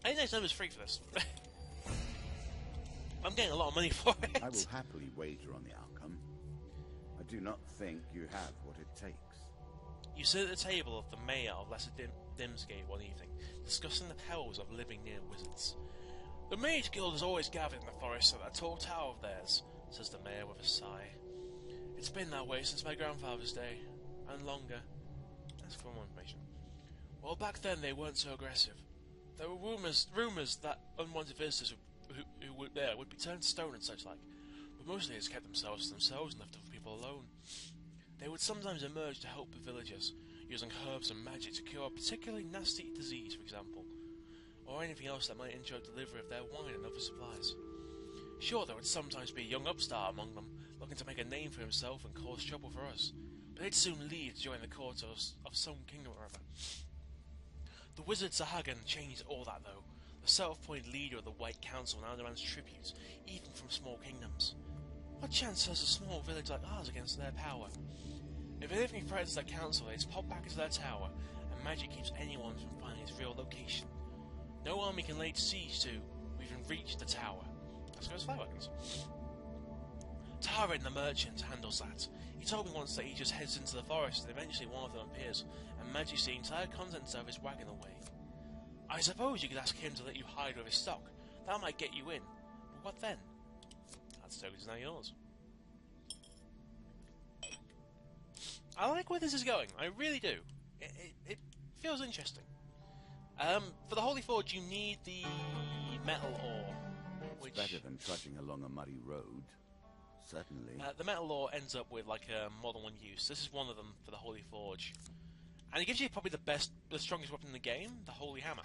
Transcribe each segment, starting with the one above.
I think next time is free for this. I'm getting a lot of money for it. I will happily wager on the outcome. I do not think you have what it takes. You sit at the table of the mayor of Lesser Dimsgate one evening, discussing the perils of living near wizards. The Mage Guild is always gathered in the forest at that tall tower of theirs, says the mayor with a sigh. It's been that way since my grandfather's day, and longer. That's for more information. Well, back then they weren't so aggressive. There were rumours that unwanted visitors who were there would be turned to stone and such like, but mostly they just kept themselves to themselves and left other people alone. They would sometimes emerge to help the villagers, using herbs and magic to cure a particularly nasty disease, for example, or anything else that might ensure delivery of their wine and other supplies. Sure, there would sometimes be a young upstart among them, looking to make a name for himself and cause trouble for us, but they'd soon leave to join the court of some kingdom or other. The wizard Sahagan changed all that, though. The self-appointed leader of the White Council now demands tribute, even from small kingdoms. What chance has a small village like ours against their power? If anything threatens their council, they just pop back into their tower, and magic keeps anyone from finding its real location. No army can lay siege to, or even reach the tower. Let's go as firewagons. Tarin the merchant handles that. He told me once that he just heads into the forest and eventually one of them appears and magicks the entire contents of his wagon away. I suppose you could ask him to let you hide with his stock. That might get you in. But what then? That token is now yours. I like where this is going. I really do. It feels interesting. For the Holy Forge, you need the metal ore. Which, better than trudging along a muddy road. Certainly. The metal ore ends up with like more than one use. This is one of them for the Holy Forge. And it gives you probably the strongest weapon in the game, the Holy Hammer.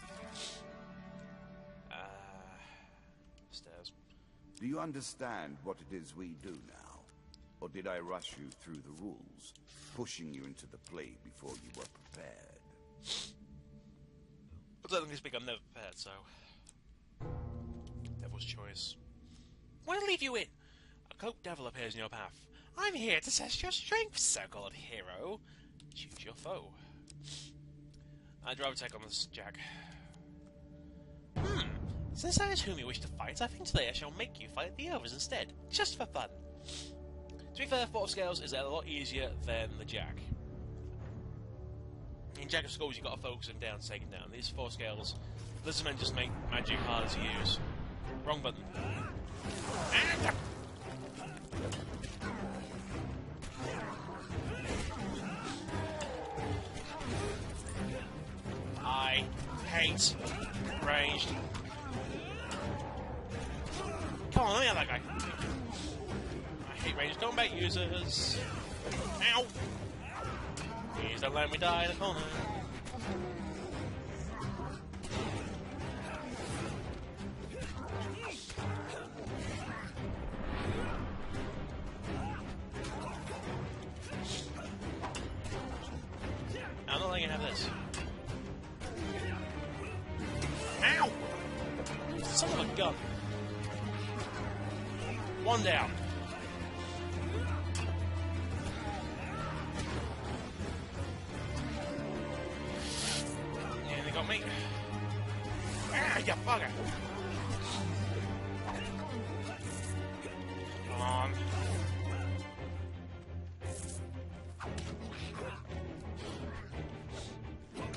Stairs. Do you understand what it is we do now? Or did I rush you through the rules, pushing you into the play before you were prepared? But technically speaking, I'm never prepared, so... Devil's choice. Why leave you in? A cloaked devil appears in your path. I'm here to test your strength, so-called hero. Choose your foe. I'd rather take on this Jack. Since that is whom you wish to fight, I think today I shall make you fight the others instead, just for fun. To be fair, 4 scales is a lot easier than the Jack. In Jack of Skulls, you've got to focus him down to take him down. These 4 scales, Lizardmen just make magic harder to use. Wrong button. I hate ranged. Come on, let me have that guy. I hate ranged combat users. Ow! Please don't let me die in the corner. I'm not letting you have this. Ow! Son of a gun. One down. Yeah, they got me. Ah, you bugger. Come on.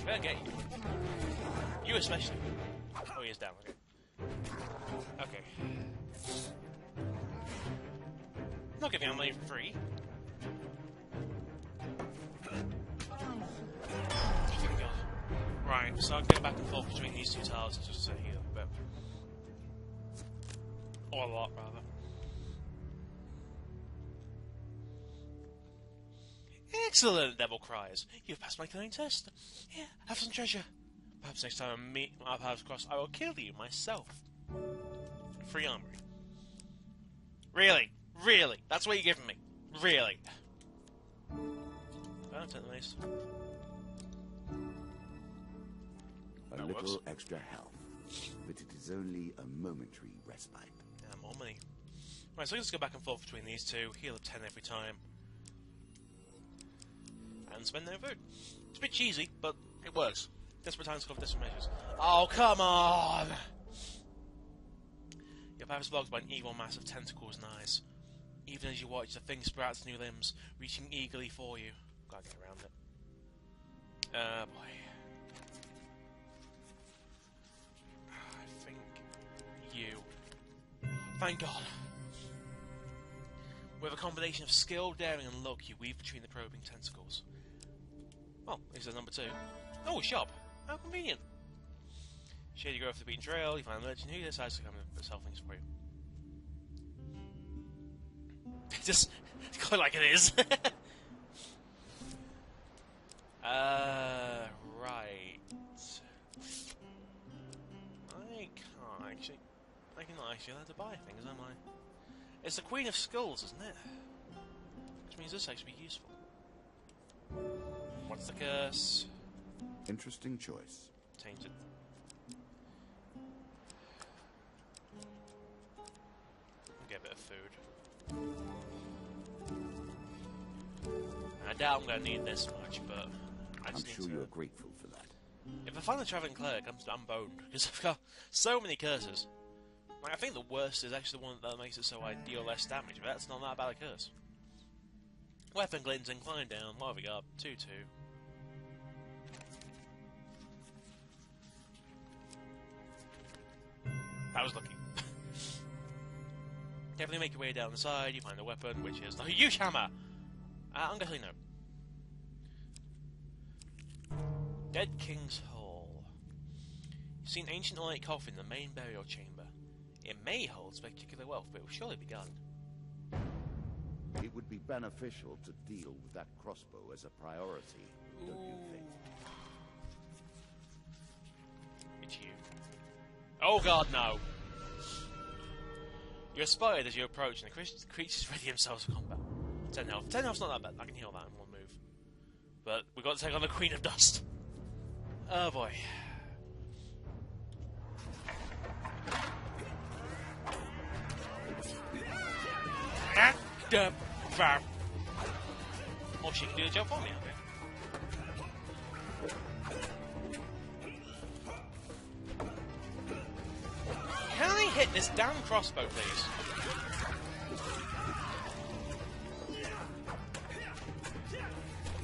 Better get you. You especially. Oh, he is down. Okay. Okay. I'm not giving him money for free. Thank God. Right, so I'm going back and forth between these 2 tiles just to heal a bit. Or a lot, rather. Excellent, Devil cries. You've passed my cunning test. Here, have some treasure. Perhaps next time I meet our paths cross, I will kill you myself. Free armory. Really? Really? That's what you're giving me? Really? Don't take the mace. A little extra health, but it is only a momentary respite. Yeah, more money. Right, so let's go back and forth between these 2. Heal up 10 every time. And spend no food. It's a bit cheesy, but it works. Desperate times call for desperate measures. Oh, come on! Your path is blocked by an evil mass of tentacles and eyes. Even as you watch, the thing sprouts new limbs, reaching eagerly for you. Gotta get around it. Boy. I think you. Thank God. With a combination of skill, daring, and luck, you weave between the probing tentacles. Well, here's the number 2. Oh, a shop. How convenient. Shady go off the beaten trail, you find a merchant who decides to come and sell things for you. Just quite like it is. Right. I'm not actually allowed to buy things, am I? It's the Queen of Skulls, isn't it? Which means this actually be useful. What's the curse? Interesting choice. Tainted. I'll get a bit of food. I doubt I'm going to need this much, but I just I'm need sure to... you're grateful for that. If I find the Travelling Cleric, I'm boned, because I've got so many curses. Like, I think the worst is actually the one that makes it so I deal less damage, but that's not that bad a curse. Weapon cleansing, climb down, what have we got? 2-2. That was lucky. Definitely make your way down the side, you find a weapon, which is the huge hammer! I'm gonna say no. Dead King's Hall. You've seen ancient ornate coffin in the main burial chamber. It may hold spectacular wealth, but it will surely be guarded. It would be beneficial to deal with that crossbow as a priority, don't you think? It's you. Oh god, no! You're spotted as you approach, and the creatures ready themselves for combat. 10 health. 10 health's not that bad. I can heal that in one move. But we've got to take on the Queen of Dust. Oh boy. Oh, she can do the job for me, okay. Can I hit this damn crossbow, please?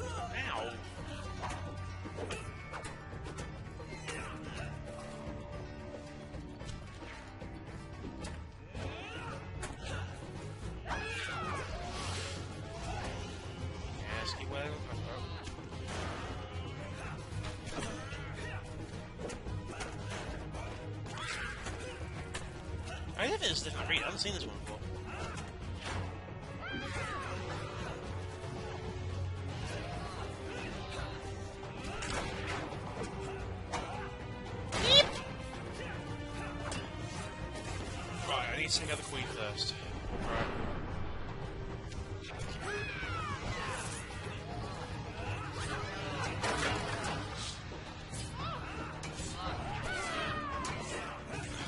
Ow. Yes, keep wearing the crossbow. I don't think it's a different read. I haven't seen this one before. Right, I need to take out the Queen first. Right.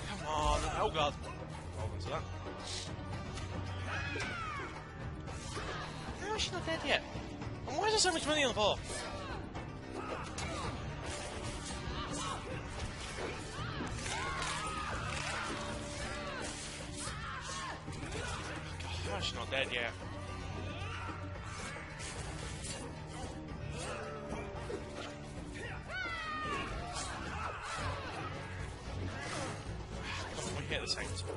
Come on. Oh god. Hold on to that. How is she not dead yet? And why is there so much money on the floor? God, she's not dead yet. We hit the same spot.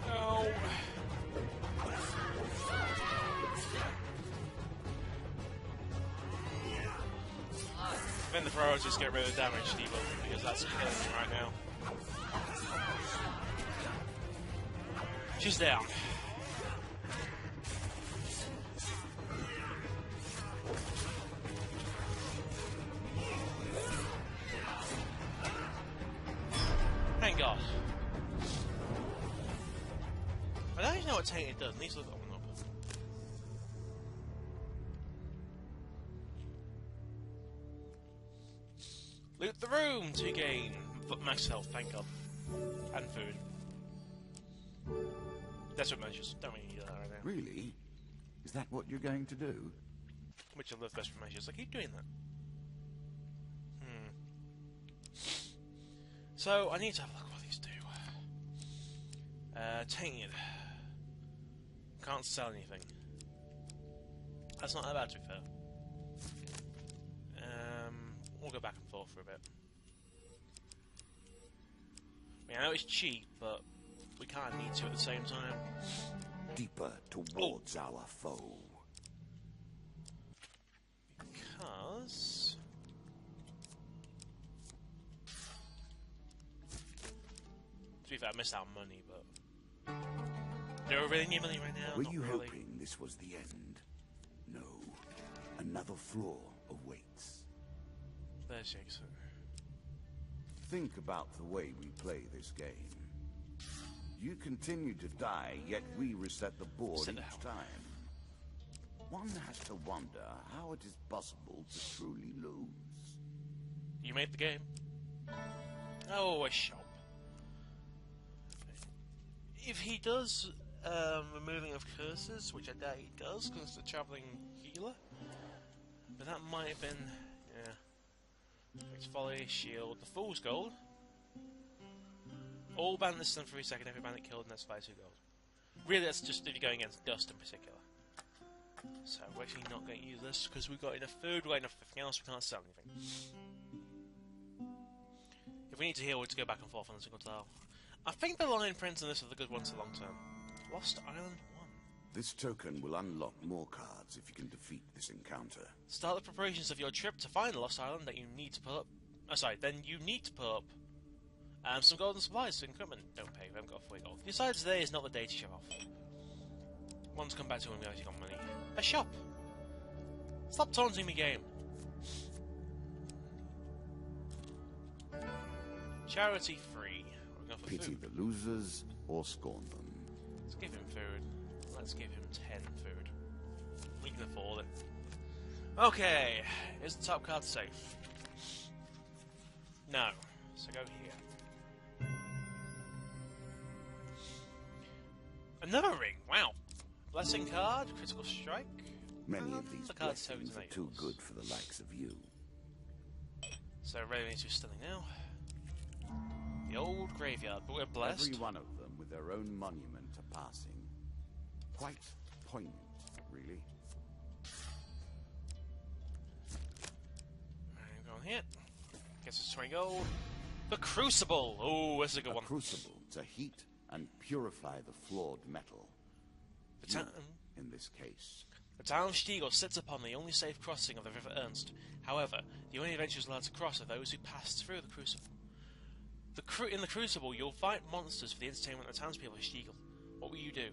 No. Then the priority is to get rid of the damage, Steve, because that's killing me right now. She's down. Thank God. I don't even know what Tainted does. I need to look that one up. Loot the room to gain max health, thank God. And food. Desperate measures. Don't really need that right now. Really? Is that what you're going to do? Which I love desperate measures. I keep doing that. So, I need to have a look at what these do. Tainted. Can't sell anything. That's not that bad, to be fair. We'll go back and forth for a bit. I mean, I know it's cheap, but we kind of need to at the same time. Deeper towards our foe. Because... to be fair, I missed out on money, but... do I really need money right now? Were Not you really. hoping this was the end? No. Another floor awaits. There's Jason. Think about the way we play this game. You continue to die, yet we reset the board Sit each down. time. One has to wonder how it is possible to truly lose. You made the game. Oh, a shop. If he does removing of curses, which I doubt he does, because it's a travelling healer, but that might have been, yeah. It's folly, shield, the Fool's Gold. All bandits done for 3 seconds, every bandit killed, and that's 5 2 gold. Really, that's just if you're going against dust in particular. So we're actually not going to use this because we've got enough food, we've got enough everything else, we can't sell anything. If we need to heal, we'll just go back and forth on a single tile. I think the Lion Prince and this are the good ones for long term. Lost Island 1. This token will unlock more cards if you can defeat this encounter. Start the preparations of your trip to find the Lost Island that you need to put up. Then you need to put up some golden supplies to equipment. Don't pay, we haven't got 40 gold. Besides, today is not the day to show off. One's come back to when we actually got money. A shop! Stop taunting me, game! Charity free. We're going for Pity food. the losers or scorn them. Let's give him food. Let's give him 10 food. We can afford it. Okay, is the top card safe? No. So go here. Another ring! Wow! Blessing card, critical strike. Many of these the cards blessings tokens are too enables. good for the likes of you. So ready to stilling now. The old graveyard, but we're blessed. Every one of them with their own monument to passing. Quite poignant, really. Alright, go on here. Guess it's 20 gold. The Crucible! Oh, this is a good A one. crucible to heat and purify the flawed metal. The town, In this case. the town of Stiegel sits upon the only safe crossing of the River Ernst. However, the only adventurers allowed to cross are those who passed through the Crucible. In the Crucible, you'll fight monsters for the entertainment of the townspeople of Stiegel. What will you do?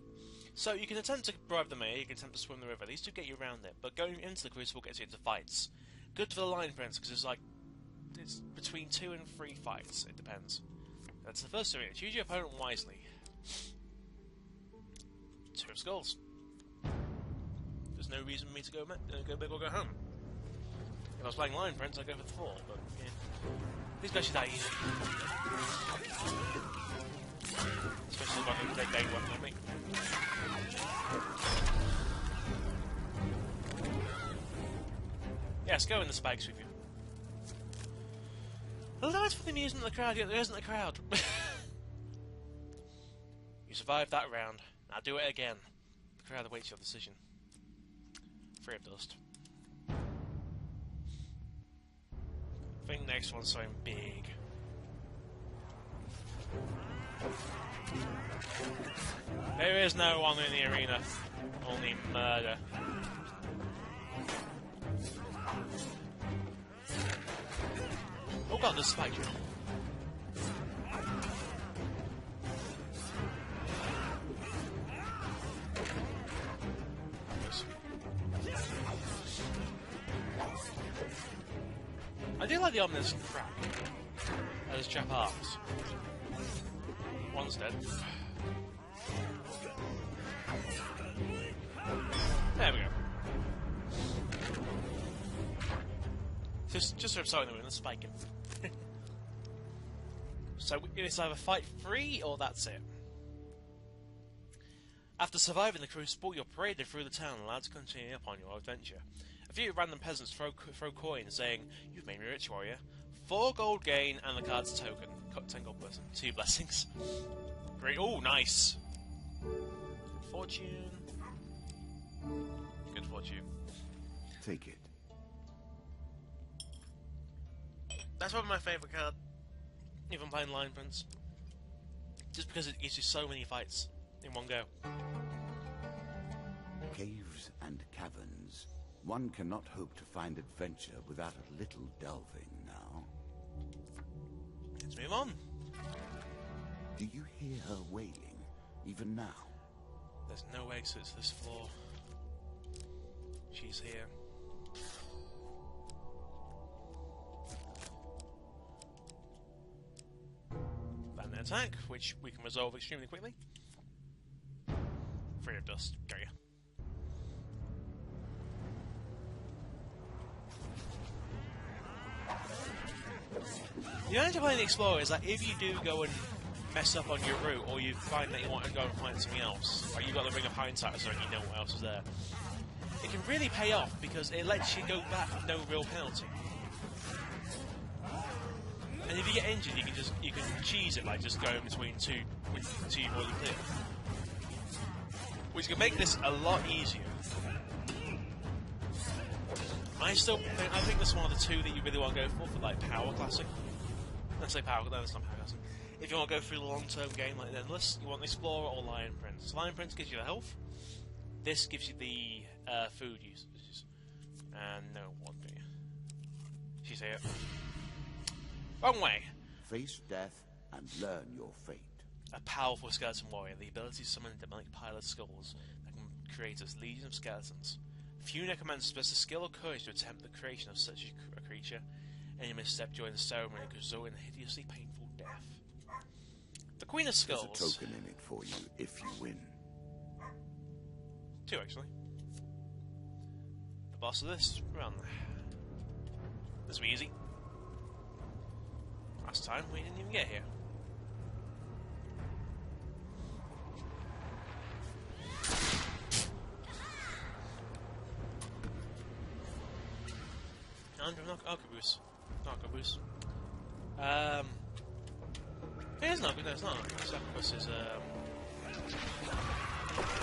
So, you can attempt to bribe the mayor, you can attempt to swim the river, these two get you around it, but going into the Crucible gets you into fights. Good for the Lion Prince, because it's between 2 and 3 fights, it depends. That's the first arena. Choose your opponent wisely. 2 of Skulls. There's no reason for me to go big or go home. If I was playing Lion Prince, I'd go for the 4, but yeah. These guys should die easy. Especially if I can take day 1 on me. Yes, go in the spikes with you. Although it's for the amusement of the crowd, yet there isn't a crowd. You survived that round. Now do it again. The crowd awaits your decision. 3 of dust. I think next one's something big. There is no one in the arena. Only murder. Oh god, there's spike. I do like the ominous crack. There's trap arms. One's dead. There we go. Just sort of starting the win and spiking. So it's either fight free or that's it. After surviving the crucible, you're paraded through the town and allowed to continue upon your adventure. A few random peasants throw coins saying, "You've made me rich, warrior." 4 gold gain and the card's token. 10 gold blessing. 2 blessings. Great. Oh, nice. Good fortune. Good fortune. Take it. That's probably my favourite card. Even playing Lion Prince. Just because it gives you so many fights in one go. Caves and caverns. One cannot hope to find adventure without a little delving now. Let's move on. Do you hear her wailing, even now? There's no exit to this floor. She's here. Bandit attack, which we can resolve extremely quickly. 3 of dust. Go ya. The advantage of playing the Explorer is that if you do go and mess up on your route, or you find that you want to go and find something else, like you got the Ring of Hindsight or something, you know what else is there, it can really pay off because it lets you go back with no real penalty. And if you get injured, you can cheese it by just going between two you've already cleared, which can make this a lot easier. I think this is one of the 2 that you really want to go for like Power Classic. Let's say Power, no, it's not Power Classic. If you want to go through the long-term game like Endless, you want the Explorer or Lion Prince. Lion Prince gives you the health. This gives you the food usages. And no one do you? She's here. Wrong way. Face death and learn your fate. A powerful skeleton warrior, the ability to summon a demonic pile of skulls that can create a legion of skeletons. Few necromancers possess the skill or courage to attempt the creation of such a creature. Any misstep during the ceremony could result in a hideously painful death. The Queen of Skulls. There's a token in it for you if you win. 2 actually. The boss of this run. This will be easy. Last time we didn't even get here. Arquebus. Arquebus. It is not. No, it's not. Arquebus is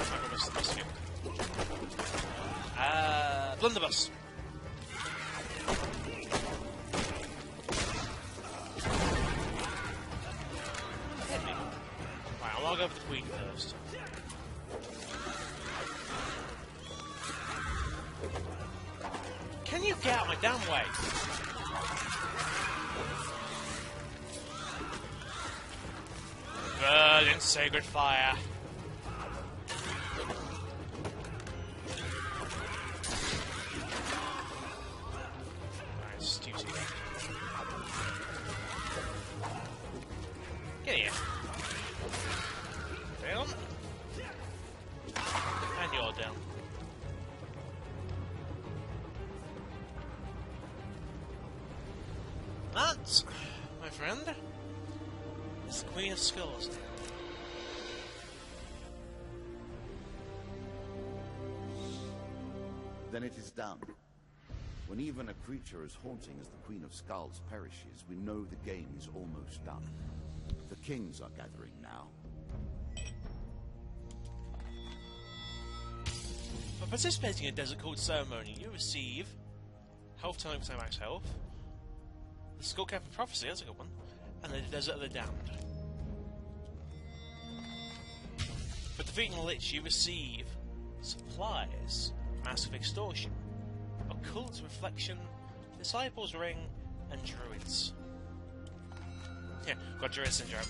Arquebus. Let's skip. Blunderbuss. Right, I'll log over the Queen first. Can you get out my damn way? Burn in sacred fire. Alright, stupid. Get here. Down. And you're down. That, my friend, is the Queen of Skulls. Then it is done. When even a creature as haunting as the Queen of Skulls perishes, we know the game is almost done. The kings are gathering now. By participating in a Desert Cult ceremony, you receive health time for max health, the Skullcap of Prophecy, that's a good one, and the Desert of the Damned. For defeating the Lich, you receive supplies, Massive Extortion, Occult Reflection, Disciples Ring, and Druids. Yeah, got Druid Syndrome.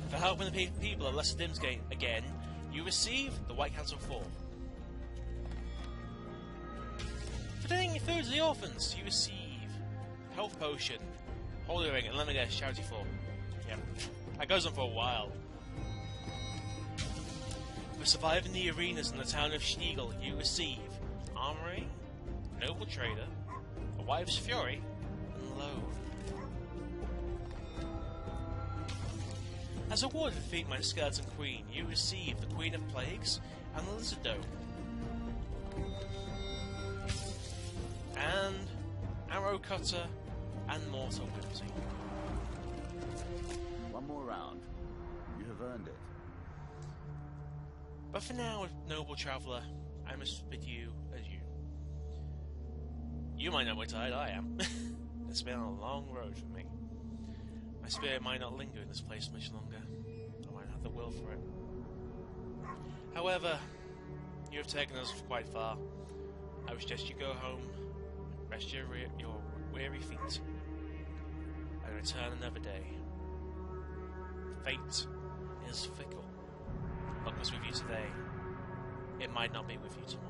For helping the people of Lesser Dimsgate again, you receive the White Council 4. For donating your food to the orphans, you receive Health Potion, Holy Ring, and let me guess, Charity 4. Yep. That goes on for a while. For surviving the arenas in the town of Schneegel, you receive Armory, Noble Trader, a Wife's Fury, and Load. As a reward for defeating my Skeleton Queen, you receive the Queen of Plagues and Lizardo. And Arrow Cutter and Mortal Whimsy. One more round. You have earned it. But for now, noble traveller, I must bid you adieu. You might know how tired I am. It's been a long road for me. My spirit might not linger in this place much longer. I might have the will for it. However, you have taken us quite far. I would suggest you go home, rest your weary feet, and return another day. Fate is fickle. Luck was with you today. It might not be with you tomorrow.